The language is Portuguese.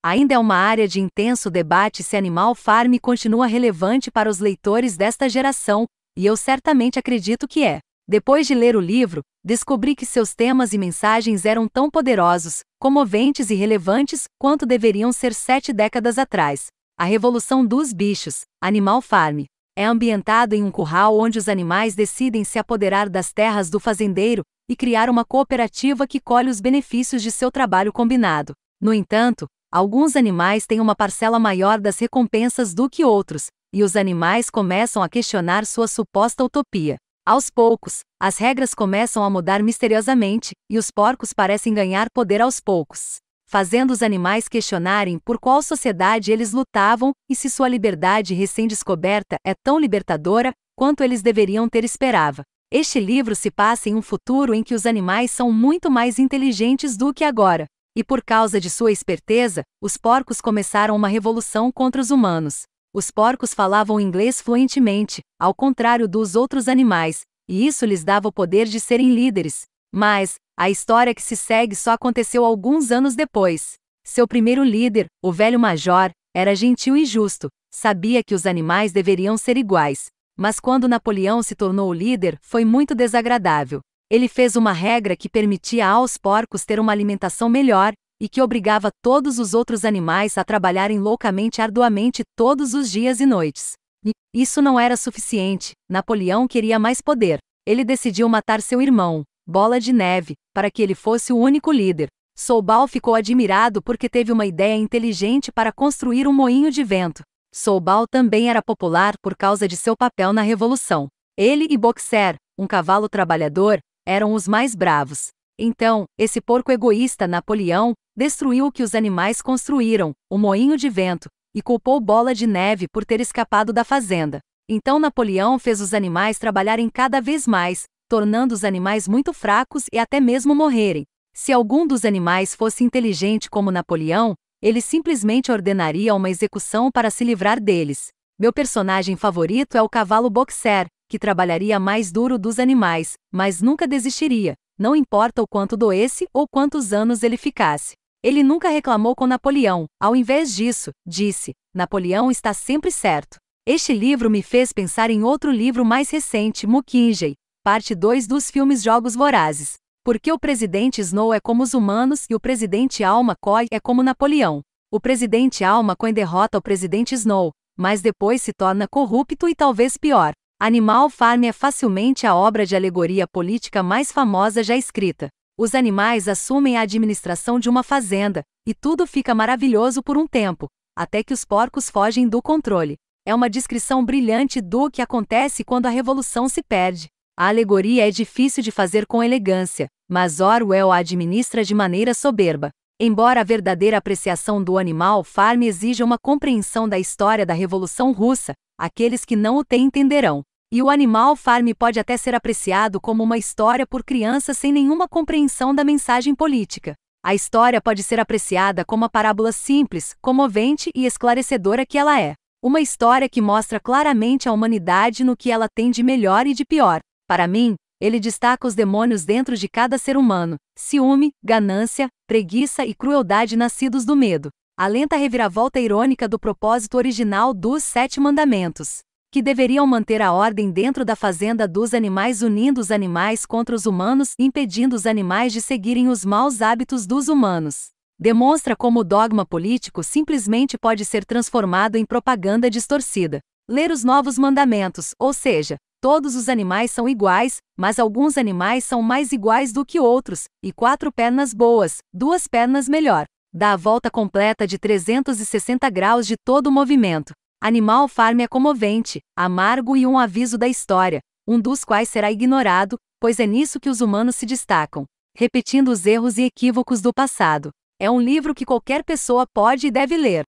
Ainda é uma área de intenso debate se Animal Farm continua relevante para os leitores desta geração, e eu certamente acredito que é. Depois de ler o livro, descobri que seus temas e mensagens eram tão poderosos, comoventes e relevantes quanto deveriam ser 7 décadas atrás. A Revolução dos Bichos, Animal Farm, é ambientado em um curral onde os animais decidem se apoderar das terras do fazendeiro e criar uma cooperativa que colhe os benefícios de seu trabalho combinado. No entanto, alguns animais têm uma parcela maior das recompensas do que outros, e os animais começam a questionar sua suposta utopia. Aos poucos, as regras começam a mudar misteriosamente, e os porcos parecem ganhar poder aos poucos, fazendo os animais questionarem por qual sociedade eles lutavam e se sua liberdade recém-descoberta é tão libertadora quanto eles deveriam ter esperado. Este livro se passa em um futuro em que os animais são muito mais inteligentes do que agora, e por causa de sua esperteza, os porcos começaram uma revolução contra os humanos. Os porcos falavam inglês fluentemente, ao contrário dos outros animais, e isso lhes dava o poder de serem líderes. Mas, a história que se segue só aconteceu alguns anos depois. Seu primeiro líder, o velho Major, era gentil e justo, sabia que os animais deveriam ser iguais. Mas quando Napoleão se tornou o líder, foi muito desagradável. Ele fez uma regra que permitia aos porcos ter uma alimentação melhor, e que obrigava todos os outros animais a trabalharem loucamente arduamente todos os dias e noites. E isso não era suficiente, Napoleão queria mais poder. Ele decidiu matar seu irmão, Bola de Neve, para que ele fosse o único líder. Soubal ficou admirado porque teve uma ideia inteligente para construir um moinho de vento. Soubal também era popular por causa de seu papel na Revolução. Ele e Boxer, um cavalo trabalhador, eram os mais bravos. Então, esse porco egoísta Napoleão destruiu o que os animais construíram, o moinho de vento, e culpou Bola de Neve por ter escapado da fazenda. Então Napoleão fez os animais trabalharem cada vez mais, tornando os animais muito fracos e até mesmo morrerem. Se algum dos animais fosse inteligente como Napoleão, ele simplesmente ordenaria uma execução para se livrar deles. Meu personagem favorito é o cavalo Boxer, que trabalharia mais duro dos animais, mas nunca desistiria, não importa o quanto doesse ou quantos anos ele ficasse. Ele nunca reclamou com Napoleão, ao invés disso, disse: Napoleão está sempre certo. Este livro me fez pensar em outro livro mais recente, Mockingjay, parte 2 dos filmes Jogos Vorazes. Porque o presidente Snow é como os humanos e o presidente Alma Coy é como Napoleão. O presidente Alma Coy derrota o presidente Snow, mas depois se torna corrupto e talvez pior. Animal Farm é facilmente a obra de alegoria política mais famosa já escrita. Os animais assumem a administração de uma fazenda, e tudo fica maravilhoso por um tempo, até que os porcos fogem do controle. É uma descrição brilhante do que acontece quando a revolução se perde. A alegoria é difícil de fazer com elegância, mas Orwell a administra de maneira soberba. Embora a verdadeira apreciação do Animal Farm exija uma compreensão da história da Revolução Russa, aqueles que não o têm entenderão. E o Animal Farm pode até ser apreciado como uma história por crianças sem nenhuma compreensão da mensagem política. A história pode ser apreciada como a parábola simples, comovente e esclarecedora que ela é. Uma história que mostra claramente a humanidade no que ela tem de melhor e de pior. Para mim, ele destaca os demônios dentro de cada ser humano: ciúme, ganância, preguiça e crueldade nascidos do medo. A lenta reviravolta irônica do propósito original dos 7 mandamentos, que deveriam manter a ordem dentro da fazenda dos animais, unindo os animais contra os humanos e impedindo os animais de seguirem os maus hábitos dos humanos. Demonstra como o dogma político simplesmente pode ser transformado em propaganda distorcida. Ler os novos mandamentos, ou seja, todos os animais são iguais, mas alguns animais são mais iguais do que outros, e 4 pernas boas, 2 pernas melhor. Dá a volta completa de 360 graus de todo o movimento. Animal Farm é comovente, amargo e um aviso da história, um dos quais será ignorado, pois é nisso que os humanos se destacam, repetindo os erros e equívocos do passado. É um livro que qualquer pessoa pode e deve ler.